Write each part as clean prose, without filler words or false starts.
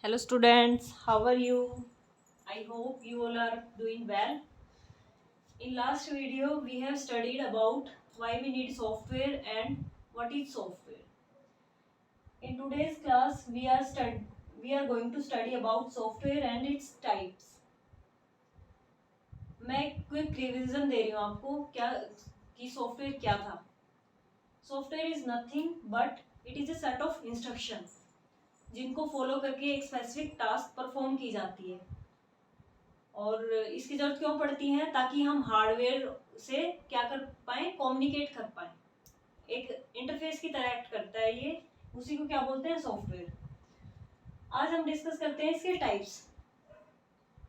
Hello students, how are you? I hope you all are doing well. In last video we have studied about why we need software and what is software. In today's class we are going to study about software and its types. मैं quick revision दे रही हूँ आपको क्या कि software क्या था. Software is nothing but it is a set of instructions जिनको follow करके एक स्पेसिफिक टास्क परफॉर्म की जाती है. और इसकी जरूरत क्यों पड़ती है? ताकि हम हार्डवेयर से क्या कर पाए, कम्युनिकेट कर पाए. एक इंटरफेस की तरह एक्ट करता है ये, उसी को क्या बोलते हैं? सॉफ्टवेयर. आज हम डिस्कस करते हैं इसके टाइप्स.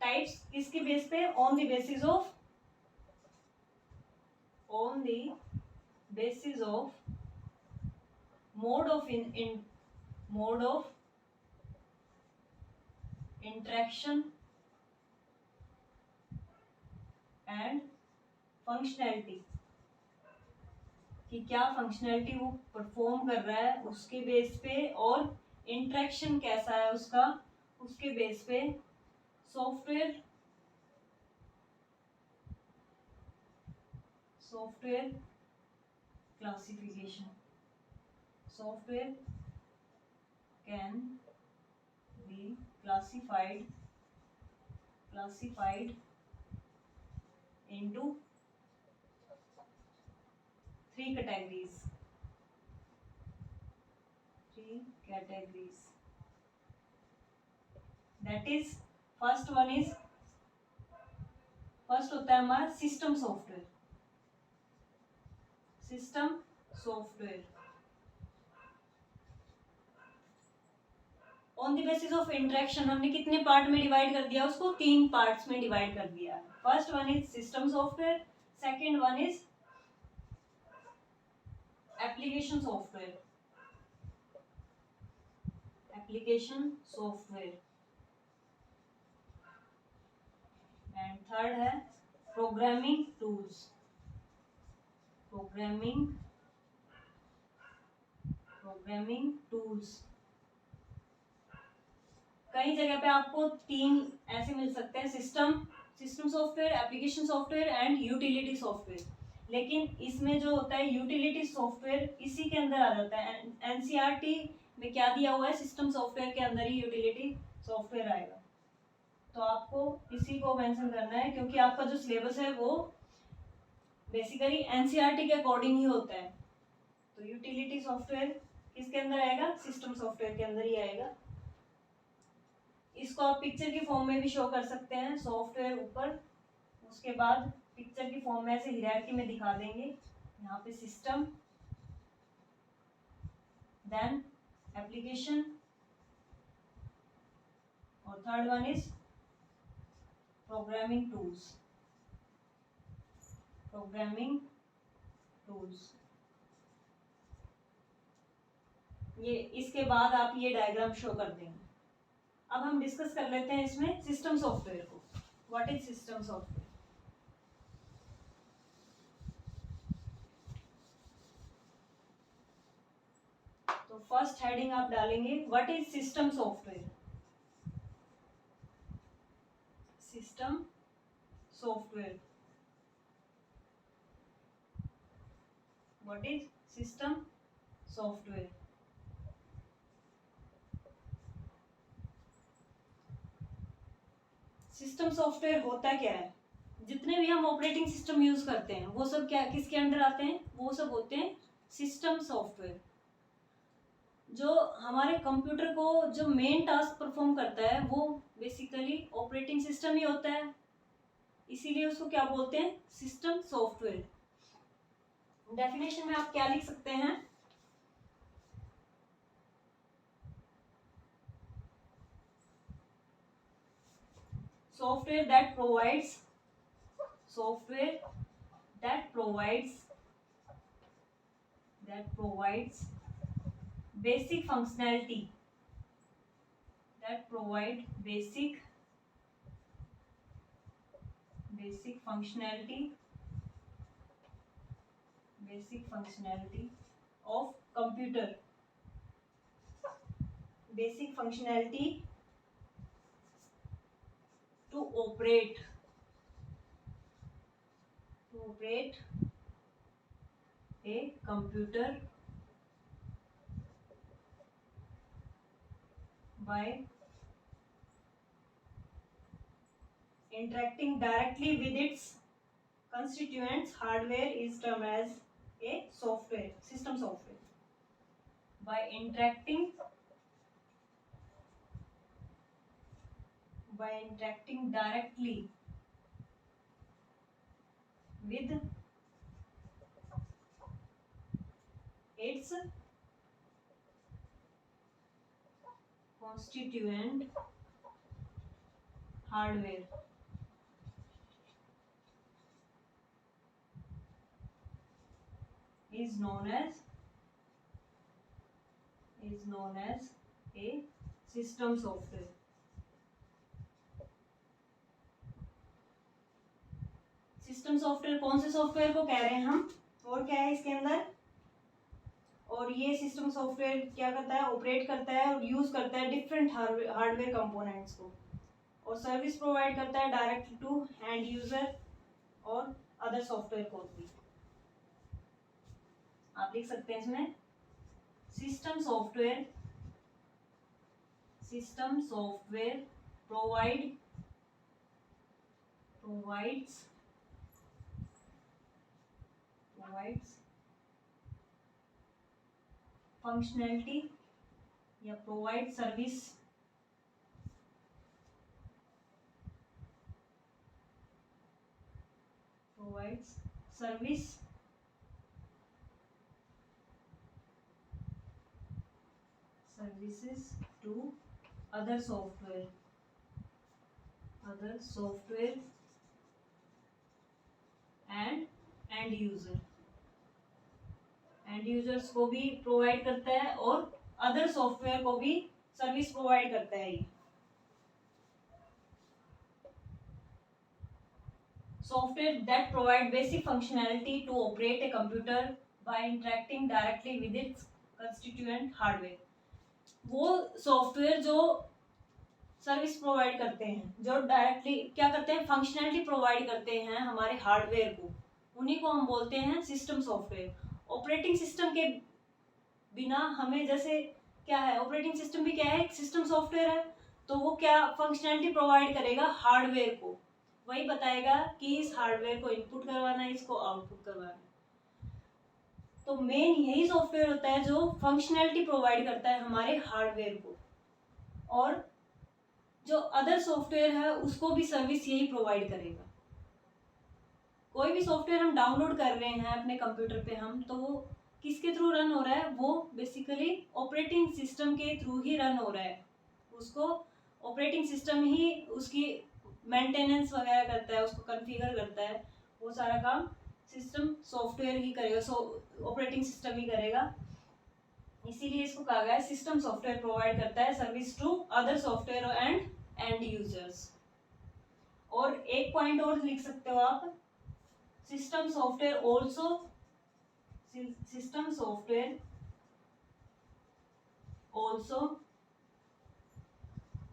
टाइप्स किसके बेस पे? On the basis of mode of interaction and functionality, कि क्या फंक्शनैलिटी वो परफॉर्म कर रहा है उसके बेस पे, और इंटरेक्शन कैसा है उसका उसके बेस पे. Software classification. Software can be classified into three categories. That is, first होता है हमारा system software. On the basis of interaction हमने कितने पार्ट में डिवाइड कर दिया? उसको 3 पार्ट्स में डिवाइड कर दिया. First one is system software, second one is application software and third है प्रोग्रामिंग टूल्स. कई जगह पे आपको 3 ऐसे मिल सकते हैं: system software, application software and utility software. लेकिन इसमें जो होता है यूटिलिटी सॉफ्टवेयर इसी के अंदर आ जाता है. एनसीईआरटी में क्या दिया हुआ है? सिस्टम सॉफ्टवेयर के अंदर ही यूटिलिटी सॉफ्टवेयर आएगा. तो आपको इसी को मेंशन करना है, क्योंकि आपका जो सिलेबस है वो बेसिकली एनसीईआरटी के अकॉर्डिंग ही होता है. तो यूटिलिटी सॉफ्टवेयर किसके अंदर आएगा? सिस्टम सॉफ्टवेयर के अंदर ही आएगा. इसको आप पिक्चर की फॉर्म में भी शो कर सकते हैं. सॉफ्टवेयर ऊपर, उसके बाद पिक्चर की फॉर्म में ऐसे हायरार्की में दिखा देंगे. यहाँ पे सिस्टम, देन एप्लीकेशन, और third one is programming tools. ये इसके बाद आप ये डायग्राम शो कर देंगे. अब हम डिस्कस कर लेते हैं इसमें सिस्टम सॉफ्टवेयर को. What is system software? तो फर्स्ट हेडिंग आप डालेंगे what is system software. What is system software? System software होता क्या है? जितने भी हम ऑपरेटिंग सिस्टम यूज करते हैं वो सब क्या किसके अंडर आते हैं? वो सब होते हैं सिस्टम सॉफ्टवेयर. जो हमारे कंप्यूटर को जो मेन टास्क परफॉर्म करता है वो बेसिकली ऑपरेटिंग सिस्टम ही होता है. इसीलिए उसको क्या बोलते हैं? System software. डेफिनेशन में आप क्या लिख सकते हैं? software that provides basic functionality, of computer, basic functionality to operate a computer by interacting directly with its constituents. Hardware is termed as a software, system software. By interacting directly with its constituent hardware is known as a system software. System software कौन से software को कह रहे हैं हम, और क्या है इसके अंदर, और ये सिस्टम सॉफ्टवेयर क्या करता है, ऑपरेट करता है और यूज करता है डिफरेंट हार्डवेयर कंपोनेंट्स को, और सर्विस प्रोवाइड करता है डायरेक्ट टू एंड यूजर और अदर सॉफ्टवेयर को भी। आप लिख सकते हैं इसमें सिस्टम सॉफ्टवेयर provides functionality या provide service services to other software and end users को भी प्रोवाइड करता है और अदर सॉफ्टवेयर को भी सर्विस प्रोवाइड करता है ये। Software that provide basic functionality to operate a computer by interacting directly with its constituent hardware. वो सॉफ्टवेयर जो सर्विस प्रोवाइड करते हैं, जो डायरेक्टली क्या करते हैं, फंक्शनैलिटी प्रोवाइड करते हैं हमारे हार्डवेयर को, उन्हीं को हम बोलते हैं सिस्टम सॉफ्टवेयर। ऑपरेटिंग सिस्टम के बिना हमें, जैसे क्या है, ऑपरेटिंग सिस्टम भी क्या है, एक सिस्टम सॉफ्टवेयर है, तो वो क्या फंक्शनैलिटी प्रोवाइड करेगा हार्डवेयर को, वही बताएगा कि इस हार्डवेयर को इनपुट करवाना है, इसको आउटपुट करवाना है। तो मेन यही सॉफ्टवेयर होता है जो फंक्शनैलिटी प्रोवाइड करता है हमारे हार्डवेयर को, और जो अदर सॉफ्टवेयर है उसको भी सर्विस यही प्रोवाइड करेगा। कोई भी सॉफ्टवेयर हम डाउनलोड कर रहे हैं अपने कंप्यूटर पे हम, तो वो किसके थ्रू रन हो रहा है, वो बेसिकली ऑपरेटिंग सिस्टम के थ्रू ही रन हो रहा है। उसको ऑपरेटिंग सिस्टम ही उसकी मेंटेनेंस वगैरह करता है, उसको कॉन्फ़िगर करता है, वो सारा काम सिस्टम सॉफ्टवेयर ही करेगा, ऑपरेटिंग सिस्टम ही करेगा। इसीलिए इसको कहा गया है सिस्टम सॉफ्टवेयर प्रोवाइड करता है service to other software and end users. और एक पॉइंट और लिख सकते हो आप, system software also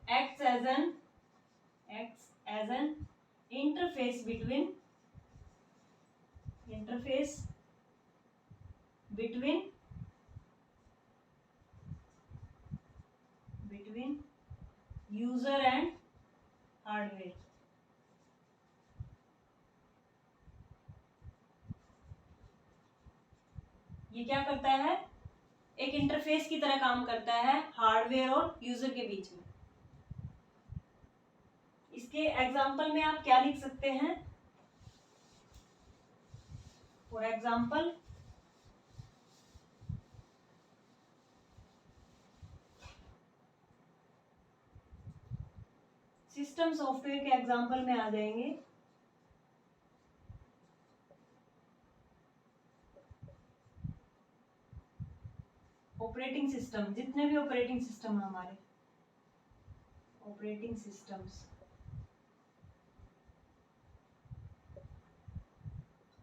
acts as an interface between user and hardware। ये क्या करता है, एक इंटरफेस की तरह काम करता है हार्डवेयर और यूजर के बीच में। इसके एग्जाम्पल में आप क्या लिख सकते हैं, फॉर एग्जाम्पल सिस्टम सॉफ्टवेयर के एग्जाम्पल में आ जाएंगे ऑपरेटिंग सिस्टम, जितने भी ऑपरेटिंग सिस्टम है हमारे, ऑपरेटिंग सिस्टम्स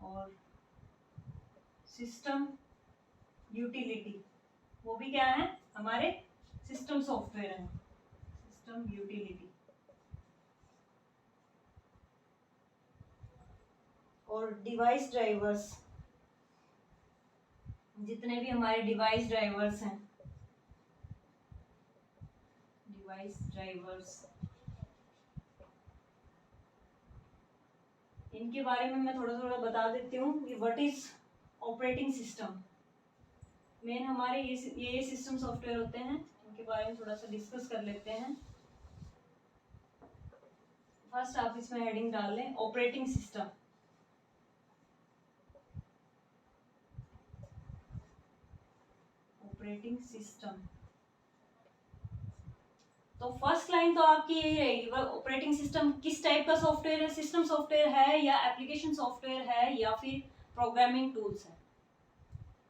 और सिस्टम यूटिलिटी, वो भी क्या है, हमारे सिस्टम सॉफ्टवेयर है, सिस्टम यूटिलिटी। और डिवाइस ड्राइवर्स, जितने भी हमारे डिवाइस ड्राइवर्स हैं, डिवाइस ड्राइवर्स, इनके बारे में मैं थोड़ा थोड़ा बता देती हूँ कि what is operating system. Main हमारे ये सिस्टम सॉफ्टवेयर होते हैं, इनके बारे में थोड़ा सा डिस्कस कर लेते हैं। फर्स्ट आप इसमें हेडिंग डाल लें ऑपरेटिंग सिस्टम। ऑपरेटिंग सिस्टम, तो फर्स्ट लाइन तो आपकी यही रहेगी, ऑपरेटिंग सिस्टम किस टाइप का सॉफ्टवेयर है, सिस्टम सॉफ्टवेयर है या एप्लीकेशन सॉफ्टवेयर है या फिर प्रोग्रामिंग टूल्स है।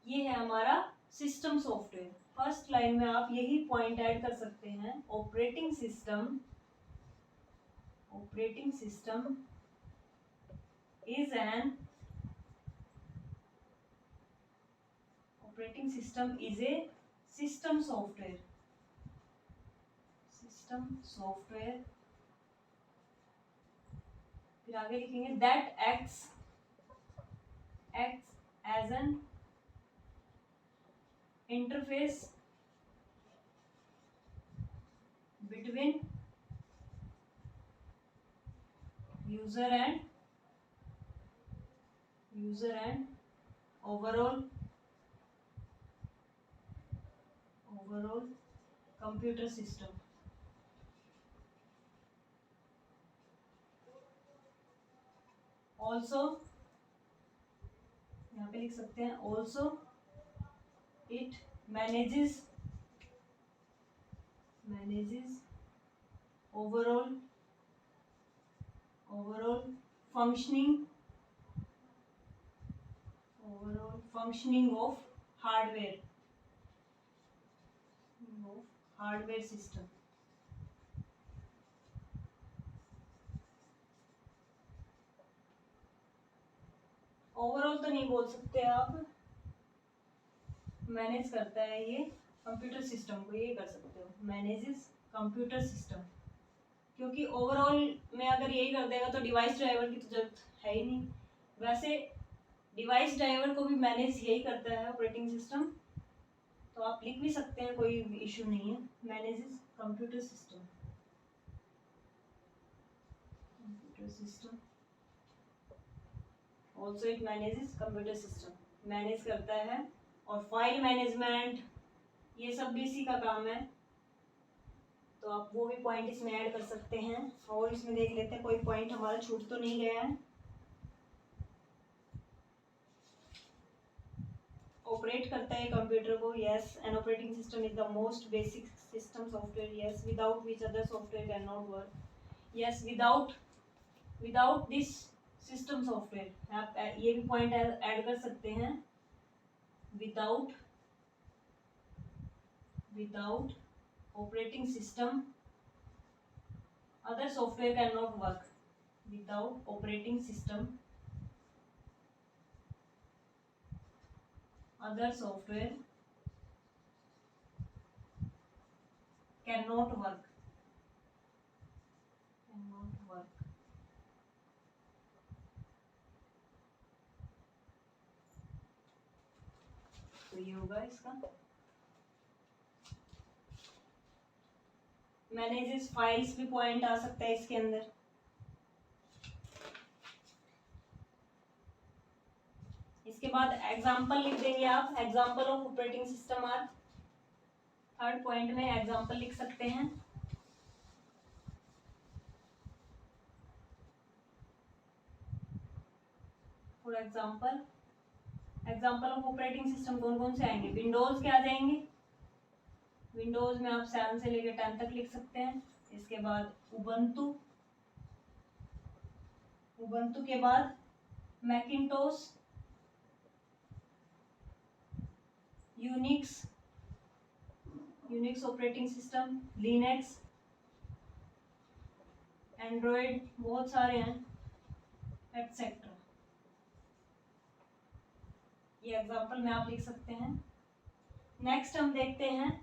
ये है हमारा सिस्टम सॉफ्टवेयर। फर्स्ट लाइन में आप यही पॉइंट ऐड कर सकते हैं, operating system, operating system is an, operating system is a system software, system software, फिर आगे लिखेंगे that acts as an interface between user and overall computer system। also यहाँ पे लिख सकते हैं also it manages overall functioning of hardware system। Overall तो नहीं बोल सकते आप, मैनेज करता है ये कंप्यूटर सिस्टम को, ये कर सकते हो, मैनेजेस कंप्यूटर सिस्टम। क्योंकि ओवरऑल में अगर यही कर देगा तो डिवाइस ड्राइवर की तो जरूरत है ही नहीं। वैसे डिवाइस ड्राइवर को भी मैनेज यही करता है ऑपरेटिंग सिस्टम, तो आप लिख भी सकते हैं, कोई इशू नहीं है, manages computer system, also it manages computer system, manage करता है। और फाइल मैनेजमेंट, ये सब भी इसी का काम है, तो आप वो भी पॉइंट इसमें ऐड कर सकते हैं। और इसमें देख लेते हैं कोई पॉइंट हमारा छूट तो नहीं गया है। ऑपरेट करता है कंप्यूटर को, yes, N operating system is the most basic system software, yes, without which other software can not work, yes, without this system software. आप ये भी पॉइंट ऐड कर सकते हैं, without operating system other software cannot work, without operating system other software cannot work, तो ये होगा इसका। मैनेजेस फाइल्स भी पॉइंट आ सकता है इसके अंदर। इसके बाद एग्जांपल लिख देंगे आप, example of operating system are, third point में एग्जांपल लिख सकते हैं। For example of operating system कौन कौन से आएंगे, विंडोज के आ जाएंगे, विंडोज में आप 7 से लेकर 10 तक लिख सकते हैं। इसके बाद उबंटू के बाद Macintosh, Unix operating system, Linux, Android, बहुत सारे हैं, एटसेट्रा। ये एग्जांपल में आप लिख सकते हैं। नेक्स्ट हम देखते हैं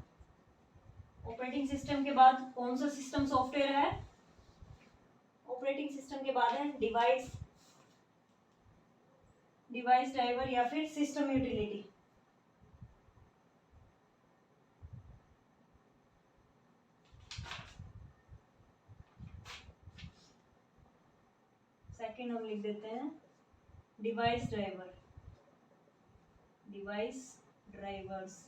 ऑपरेटिंग सिस्टम के बाद कौन सा सिस्टम सॉफ्टवेयर है। ऑपरेटिंग सिस्टम के बाद है डिवाइस डिवाइस ड्राइवर या फिर सिस्टम यूटिलिटी। सेकेंड हम लिख देते हैं device driver, device drivers.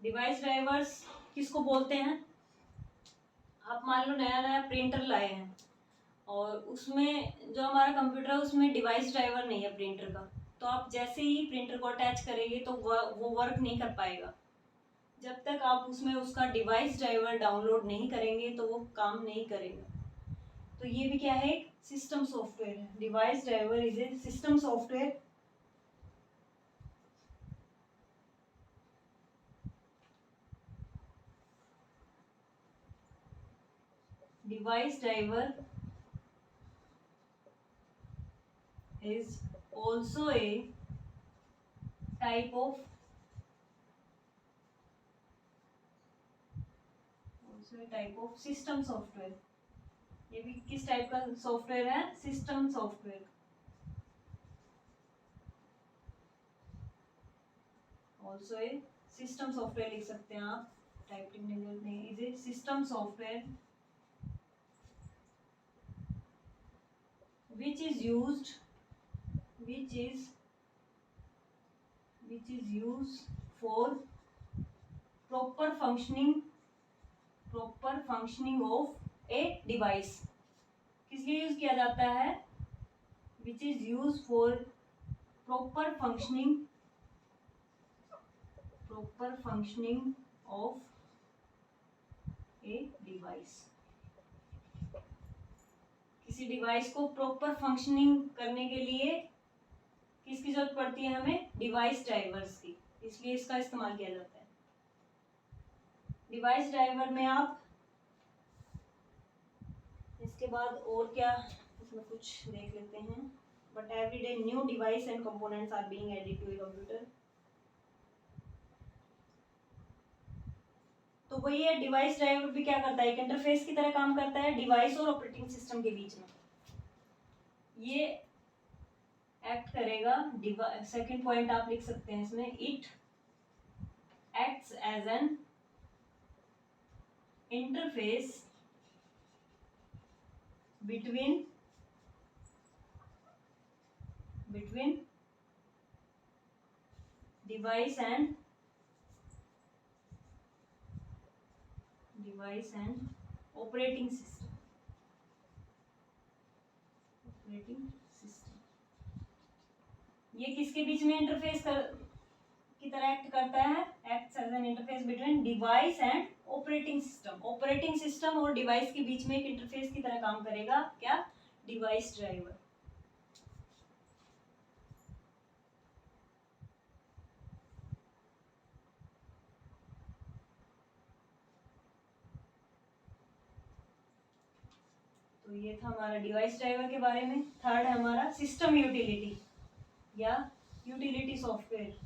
Device drivers किसको बोलते हैं? आप मान लो नया नया प्रिंटर लाए हैं और उसमें जो हमारा कंप्यूटर है उसमें डिवाइस ड्राइवर नहीं है प्रिंटर का, तो आप जैसे ही प्रिंटर को अटैच करेंगे तो वो वर्क नहीं कर पाएगा। जब तक आप उसमें उसका डिवाइस ड्राइवर डाउनलोड नहीं करेंगे तो वो काम नहीं करेगा। तो ये भी क्या है? एक सिस्टम सॉफ्टवेयर है। Device driver is a system software device driver is also a type of system software। ये भी किस टाइप का सॉफ्टवेयर है? System software. Also a system software लिख सकते हैं आप, टाइपिंग में जरूरत नहीं। Is a system software which is used for proper functioning of a device। किस लिए यूज किया जाता है? which is used for proper functioning of a device। किसी डिवाइस को प्रॉपर फंक्शनिंग करने के लिए किसकी जरूरत पड़ती है? हमें डिवाइस ड्राइवर्स की, इसलिए इसका इस्तेमाल किया जाता है। डिवाइस ड्राइवर में आप इसके बाद और क्या इसमें कुछ देख लेते हैं। But everyday new device and components are being added to a computer. तो वही है, डिवाइस ड्राइवर भी क्या करता है? एक इंटरफेस की तरह काम करता है डिवाइस और ऑपरेटिंग सिस्टम के बीच में। ये एक्ट करेगा, सेकंड पॉइंट आप लिख सकते हैं इसमें, it acts as an interface between device and operating system। ये किसके बीच में इंटरफेस की तरह एक्ट करता है? Acts as an interface between device and operating system. Operating system और डिवाइस के बीच में एक इंटरफेस की तरह काम करेगा क्या? Device driver. तो ये था हमारा डिवाइस ड्राइवर के बारे में। थर्ड है हमारा सिस्टम यूटिलिटी या यूटिलिटी सॉफ्टवेयर।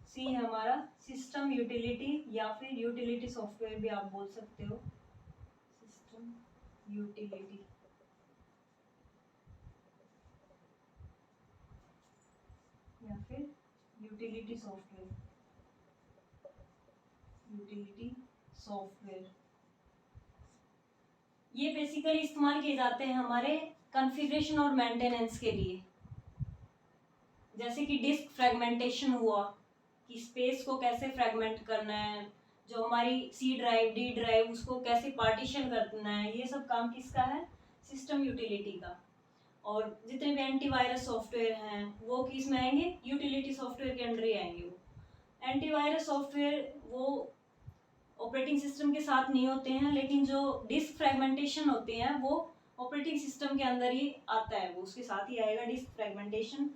सी है हमारा सिस्टम यूटिलिटी या फिर यूटिलिटी सॉफ्टवेयर भी आप बोल सकते हो। सिस्टम यूटिलिटी या फिर यूटिलिटी सॉफ्टवेयर। ये बेसिकली इस्तेमाल किए जाते हैं हमारे कॉन्फ़िगरेशन और मेंटेनेंस के लिए। जैसे कि डिस्क फ्रेगमेंटेशन हुआ, कि स्पेस को कैसे फ्रेगमेंट करना है, जो हमारी सी ड्राइव, डी ड्राइव, उसको कैसे पार्टीशन करना है, ये सब काम किसका है? सिस्टम यूटिलिटी का। और जितने भी एंटीवायरस सॉफ्टवेयर हैं वो किस में आएंगे? यूटिलिटी सॉफ्टवेयर के अंडर ही आएंगे। वो एंटीवायरस सॉफ्टवेयर वो ऑपरेटिंग सिस्टम के साथ नहीं होते हैं, लेकिन जो डिस्क फ्रेगमेंटेशन होते हैं वो ऑपरेटिंग सिस्टम के अंदर ही आता है, वो उसके साथ ही आएगा डिस्क फ्रेगमेंटेशन।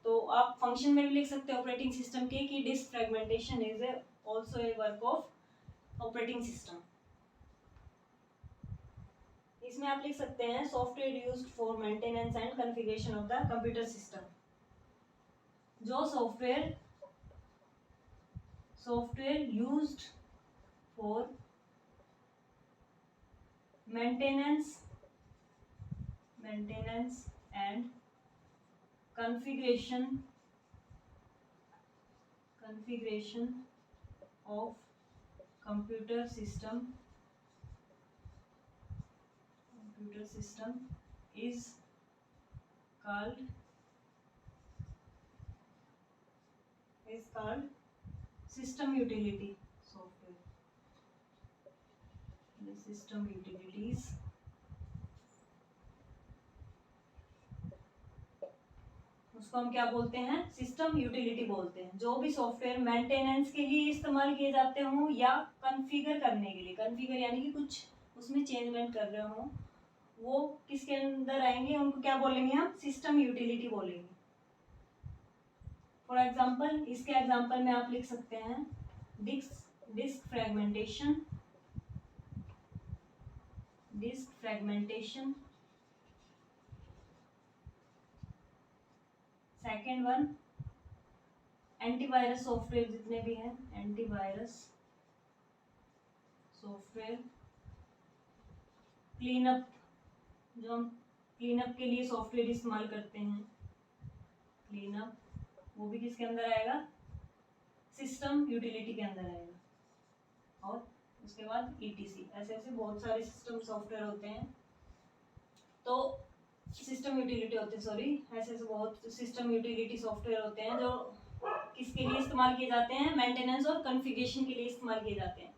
तो आप फंक्शन में भी लिख सकते हो ऑपरेटिंग सिस्टम के कि disk fragmentation is also a work of operating system. इसमें आप लिख सकते हैं software used for maintenance and configuration of the computer system. जो software used for maintenance and configuration of computer system is called system utility software. The system utilities उसको हम क्या बोलते हैं, सिस्टम यूटिलिटी बोलते हैं। जो भी सॉफ्टवेयर मेंटेनेंस के लिए इस्तेमाल किए जाते हों या कॉन्फ़िगर करने के लिए, कॉन्फ़िगर यानी कि कुछ उसमें चेंजमेंट कर रहे हों, वो किसके अंदर आएंगे, उनको क्या बोलेंगे हम, सिस्टम यूटिलिटी बोलेंगे। फॉर एग्जांपल, इसके एग्जांपल में आप लिख सकते हैं disk fragmentation. Second one, antivirus software जितने भी हैं, एंटीवायरस सॉफ्टवेयर। क्लीनअप, जो हम क्लीनअप के लिए सॉफ्टवेयर इस्तेमाल करते हैं, क्लीनअप, वो भी किसके अंदर आएगा, सिस्टम यूटिलिटी के अंदर आएगा। और उसके बाद ETC, ऐसे ऐसे बहुत सारे सिस्टम सॉफ्टवेयर होते हैं, तो सिस्टम यूटिलिटी होते हैं, सॉरी, ऐसे ऐसे बहुत सिस्टम यूटिलिटी सॉफ्टवेयर होते हैं जो किसके लिए इस्तेमाल किए जाते हैं, मेंटेनेंस और कॉन्फ़िगरेशन के लिए इस्तेमाल किए जाते हैं।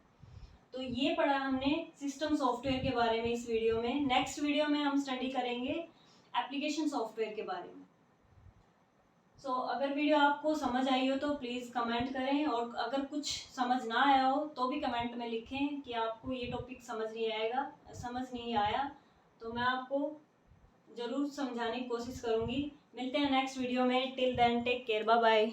तो ये पढ़ा हमने सिस्टम सॉफ्टवेयर के बारे में इस वीडियो में। नेक्स्ट वीडियो में हम स्टडी करेंगे एप्लीकेशन सॉफ्टवेयर के बारे में। सो अगर वीडियो आपको समझ आई हो तो प्लीज़ कमेंट करें, और अगर कुछ समझ ना आया हो तो भी कमेंट में लिखें कि आपको ये टॉपिक समझ नहीं आया, तो मैं आपको ज़रूर समझाने की कोशिश करूँगी। मिलते हैं नेक्स्ट वीडियो में। Till then take care, bye bye.